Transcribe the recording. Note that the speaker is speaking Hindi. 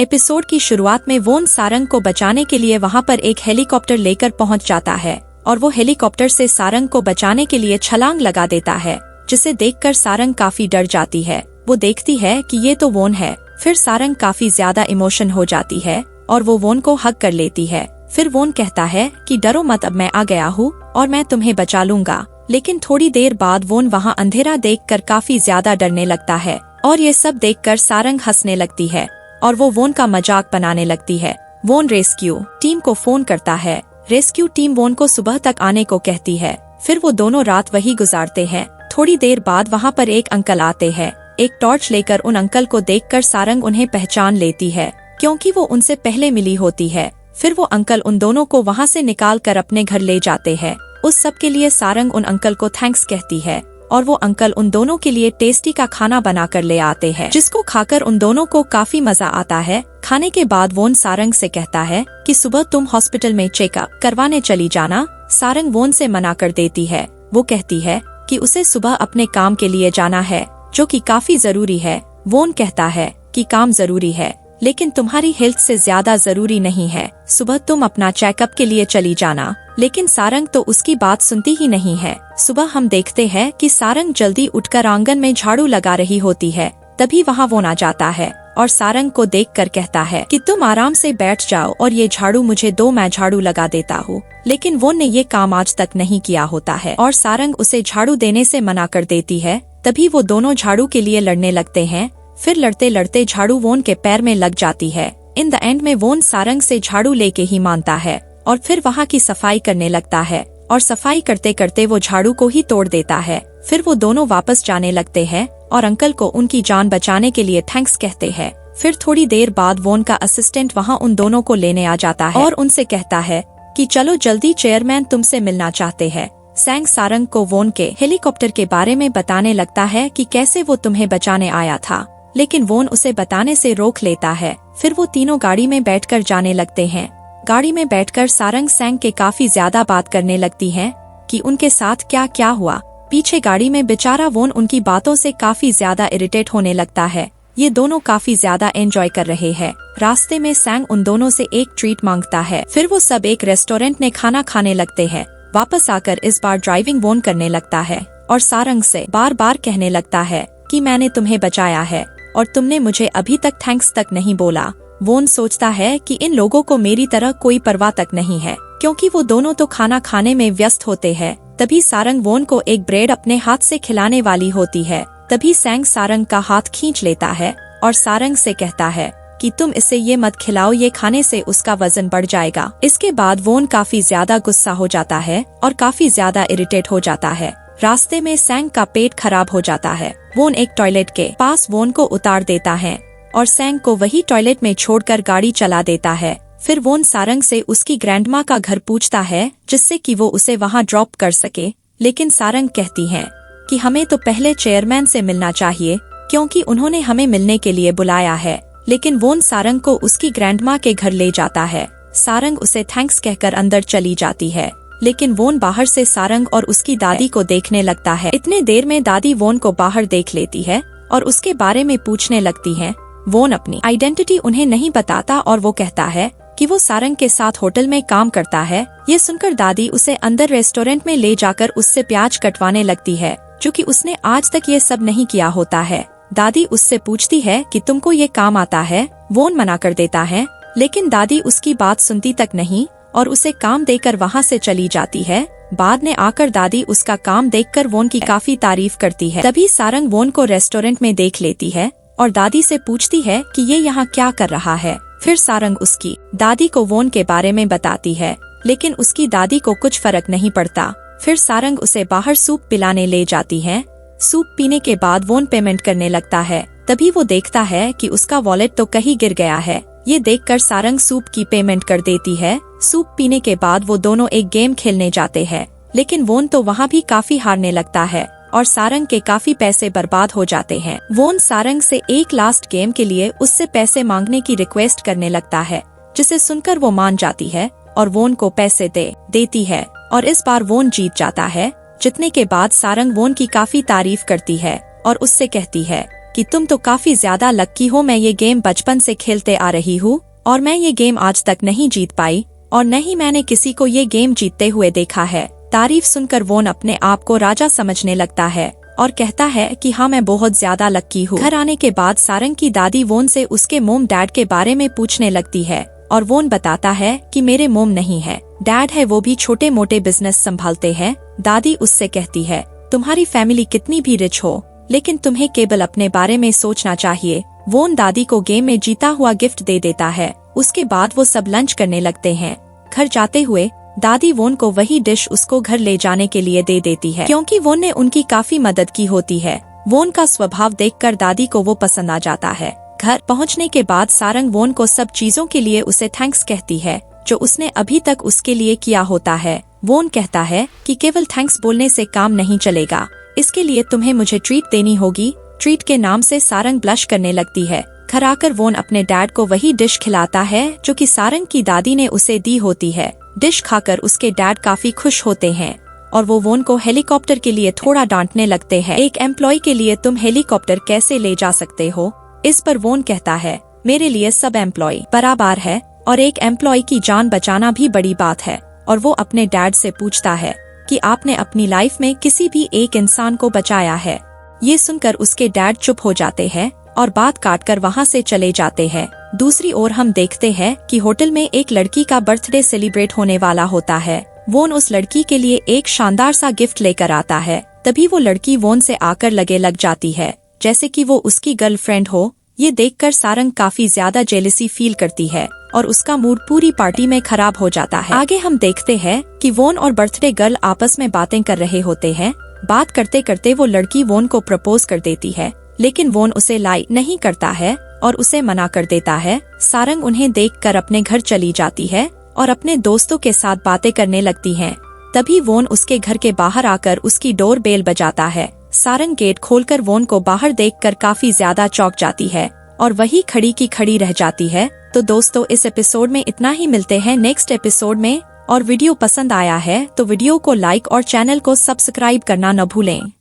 एपिसोड की शुरुआत में वोन सारंग को बचाने के लिए वहां पर एक हेलीकॉप्टर लेकर पहुंच जाता है और वो हेलीकॉप्टर से सारंग को बचाने के लिए छलांग लगा देता है, जिसे देखकर सारंग काफी डर जाती है। वो देखती है कि ये तो वोन है। फिर सारंग काफी ज्यादा इमोशन हो जाती है और वो वोन को हग कर लेती है। फिर वोन कहता है कि डरो मत, अब मैं आ गया हूँ और मैं तुम्हें बचा लूंगा। लेकिन थोड़ी देर बाद वोन वहाँ अंधेरा देखकर काफी ज्यादा डरने लगता है और ये सब देखकर सारंग हंसने लगती है और वो वोन का मजाक बनाने लगती है। वोन रेस्क्यू टीम को फोन करता है। रेस्क्यू टीम वोन को सुबह तक आने को कहती है। फिर वो दोनों रात वही गुजारते हैं। थोड़ी देर बाद वहाँ पर एक अंकल आते हैं। एक टॉर्च लेकर उन अंकल को देखकर सारंग उन्हें पहचान लेती है, क्योंकि वो उनसे पहले मिली होती है। फिर वो अंकल उन दोनों को वहाँ से निकाल कर अपने घर ले जाते हैं। उस सब के लिए सारंग उन अंकल को थैंक्स कहती है और वो अंकल उन दोनों के लिए टेस्टी का खाना बना कर ले आते हैं, जिसको खाकर उन दोनों को काफी मजा आता है। खाने के बाद वोन सारंग से कहता है कि सुबह तुम हॉस्पिटल में चेकअप करवाने चली जाना। सारंग वोन से मना कर देती है। वो कहती है कि उसे सुबह अपने काम के लिए जाना है, जो कि काफी जरूरी है। वोन कहता है कि काम जरूरी है, लेकिन तुम्हारी हेल्थ से ज्यादा जरूरी नहीं है। सुबह तुम अपना चेकअप के लिए चली जाना। लेकिन सारंग तो उसकी बात सुनती ही नहीं है। सुबह हम देखते हैं कि सारंग जल्दी उठकर आंगन में झाड़ू लगा रही होती है। तभी वहाँ वोन आ जाता है और सारंग को देखकर कहता है कि तुम आराम से बैठ जाओ और ये झाड़ू मुझे दो, मैं झाड़ू लगा देता हूँ। लेकिन वोन ने ये काम आज तक नहीं किया होता है और सारंग उसे झाड़ू देने से मना कर देती है। तभी वो दोनों झाड़ू के लिए लड़ने लगते हैं। फिर लड़ते लड़ते झाड़ू वोन के पैर में लग जाती है। इन द एंड में वोन सारंग से झाड़ू लेके ही मानता है और फिर वहाँ की सफाई करने लगता है और सफाई करते करते वो झाड़ू को ही तोड़ देता है। फिर वो दोनों वापस जाने लगते हैं और अंकल को उनकी जान बचाने के लिए थैंक्स कहते हैं। फिर थोड़ी देर बाद वोन का असिस्टेंट वहाँ उन दोनों को लेने आ जाता है और उनसे कहता है कि चलो जल्दी, चेयरमैन तुमसे मिलना चाहते हैं। सैंग सारंग को वोन के हेलीकॉप्टर के बारे में बताने लगता है कि कैसे वो तुम्हें बचाने आया था, लेकिन वोन उसे बताने से रोक लेता है। फिर वो तीनों गाड़ी में बैठकर जाने लगते हैं। गाड़ी में बैठकर सारंग सैंग के काफी ज्यादा बात करने लगती है कि उनके साथ क्या क्या हुआ। पीछे गाड़ी में बेचारा वोन उनकी बातों से काफी ज्यादा इरिटेट होने लगता है। ये दोनों काफी ज्यादा एंजॉय कर रहे हैं। रास्ते में सैंग उन दोनों से एक ट्रीट मांगता है। फिर वो सब एक रेस्टोरेंट में खाना खाने लगते हैं। वापस आकर इस बार ड्राइविंग वोन करने लगता है और सारंग से बार बार कहने लगता है कि मैंने तुम्हें बचाया है और तुमने मुझे अभी तक थैंक्स तक नहीं बोला। वोन सोचता है कि इन लोगों को मेरी तरह कोई परवाह तक नहीं है, क्योंकि वो दोनों तो खाना खाने में व्यस्त होते हैं। तभी सारंग वोन को एक ब्रेड अपने हाथ से खिलाने वाली होती है। तभी सैंग सारंग का हाथ खींच लेता है और सारंग से कहता है कि तुम इसे ये मत खिलाओ, ये खाने से उसका वजन बढ़ जाएगा। इसके बाद वोन काफी ज्यादा गुस्सा हो जाता है और काफी ज्यादा इरिटेट हो जाता है। रास्ते में सैंग का पेट खराब हो जाता है। वोन एक टॉयलेट के पास वोन को उतार देता है और सैंग को वही टॉयलेट में छोड़कर गाड़ी चला देता है। फिर वोन सारंग से उसकी ग्रैंडमा का घर पूछता है, जिससे कि वो उसे वहाँ ड्रॉप कर सके। लेकिन सारंग कहती है कि हमें तो पहले चेयरमैन से मिलना चाहिए, क्योंकि उन्होंने हमें मिलने के लिए बुलाया है। लेकिन वोन सारंग को उसकी ग्रैंडमा के घर ले जाता है। सारंग उसे थैंक्स कहकर अंदर चली जाती है, लेकिन वोन बाहर से सारंग और उसकी दादी को देखने लगता है। इतने देर में दादी वोन को बाहर देख लेती है और उसके बारे में पूछने लगती है। वोन अपनी आइडेंटिटी उन्हें नहीं बताता और वो कहता है कि वो सारंग के साथ होटल में काम करता है। ये सुनकर दादी उसे अंदर रेस्टोरेंट में ले जाकर उससे प्याज कटवाने लगती है, जो कि उसने आज तक ये सब नहीं किया होता है। दादी उससे पूछती है कि तुमको ये काम आता है। वोन मना कर देता है, लेकिन दादी उसकी बात सुनती तक नहीं और उसे काम देकर वहाँ से चली जाती है। बाद में आकर दादी उसका काम देखकर वोन की काफी तारीफ करती है। तभी सारंग वोन को रेस्टोरेंट में देख लेती है और दादी से पूछती है कि ये यहाँ क्या कर रहा है। फिर सारंग उसकी दादी को वोन के बारे में बताती है, लेकिन उसकी दादी को कुछ फर्क नहीं पड़ता। फिर सारंग उसे बाहर सूप पिलाने ले जाती है। सूप पीने के बाद वोन पेमेंट करने लगता है। तभी वो देखता है कि उसका वॉलेट तो कहीं गिर गया है। ये देखकर सारंग सूप की पेमेंट कर देती है। सूप पीने के बाद वो दोनों एक गेम खेलने जाते हैं, लेकिन वोन तो वहाँ भी काफी हारने लगता है और सारंग के काफी पैसे बर्बाद हो जाते हैं। वोन सारंग से एक लास्ट गेम के लिए उससे पैसे मांगने की रिक्वेस्ट करने लगता है, जिसे सुनकर वो मान जाती है और वोन को पैसे दे देती है और इस बार वोन जीत जाता है। जीतने के बाद सारंग वोन की काफी तारीफ करती है और उससे कहती है कि तुम तो काफी ज्यादा लक्की हो, मैं ये गेम बचपन से खेलते आ रही हूँ और मैं ये गेम आज तक नहीं जीत पाई और न ही मैंने किसी को ये गेम जीतते हुए देखा है। तारीफ सुनकर वोन अपने आप को राजा समझने लगता है और कहता है कि हाँ, मैं बहुत ज्यादा लक्की हूँ। घर आने के बाद सारंग की दादी वोन से उसके मोम डैड के बारे में पूछने लगती है और वोन बताता है कि मेरे मोम नहीं है, डैड है, वो भी छोटे मोटे बिजनेस संभालते हैं। दादी उससे कहती है तुम्हारी फैमिली कितनी भी रिच हो लेकिन तुम्हें केवल अपने बारे में सोचना चाहिए। वोन दादी को गेम में जीता हुआ गिफ्ट दे देता है। उसके बाद वो सब लंच करने लगते हैं। घर जाते हुए दादी वोन को वही डिश उसको घर ले जाने के लिए दे देती है क्योंकि वोन ने उनकी काफी मदद की होती है। वोन का स्वभाव देखकर दादी को वो पसंद आ जाता है। घर पहुंचने के बाद सारंग वोन को सब चीजों के लिए उसे थैंक्स कहती है जो उसने अभी तक उसके लिए किया होता है। वोन कहता है कि केवल थैंक्स बोलने से काम नहीं चलेगा, इसके लिए तुम्हें मुझे ट्रीट देनी होगी। ट्रीट के नाम से सारंग ब्लश करने लगती है। घर आकर वोन अपने डैड को वही डिश खिलाता है जो कि सारंग की दादी ने उसे दी होती है। डिश खाकर उसके डैड काफी खुश होते हैं और वो वोन को हेलीकॉप्टर के लिए थोड़ा डांटने लगते हैं। एक एम्प्लॉय के लिए तुम हेलीकॉप्टर कैसे ले जा सकते हो? इस पर वोन कहता है मेरे लिए सब एम्प्लॉय बराबर है और एक एम्प्लॉय की जान बचाना भी बड़ी बात है। और वो अपने डैड से पूछता है कि आपने अपनी लाइफ में किसी भी एक इंसान को बचाया है? ये सुनकर उसके डैड चुप हो जाते हैं और बात काटकर वहाँ से चले जाते हैं। दूसरी ओर हम देखते हैं कि होटल में एक लड़की का बर्थडे सेलिब्रेट होने वाला होता है। वोन उस लड़की के लिए एक शानदार सा गिफ्ट लेकर आता है। तभी वो लड़की वोन से आकर लग जाती है जैसे कि वो उसकी गर्लफ्रेंड हो। ये देखकर सारंग काफी ज्यादा जेलसी फील करती है और उसका मूड पूरी पार्टी में खराब हो जाता है। आगे हम देखते हैं कि वोन और बर्थडे गर्ल आपस में बातें कर रहे होते हैं। बात करते करते वो लड़की वोन को प्रपोज कर देती है लेकिन वोन उसे लाइक नहीं करता है और उसे मना कर देता है। सारंग उन्हें देखकर अपने घर चली जाती है और अपने दोस्तों के साथ बातें करने लगती है। तभी वोन उसके घर के बाहर आकर उसकी डोर बेल बजाता है। सारंग गेट खोलकर वोन को बाहर देखकर काफी ज्यादा चौंक जाती है और वही खड़ी की खड़ी रह जाती है। तो दोस्तों इस एपिसोड में इतना ही, मिलते हैं नेक्स्ट एपिसोड में। और वीडियो पसंद आया है तो वीडियो को लाइक और चैनल को सब्सक्राइब करना न भूलें।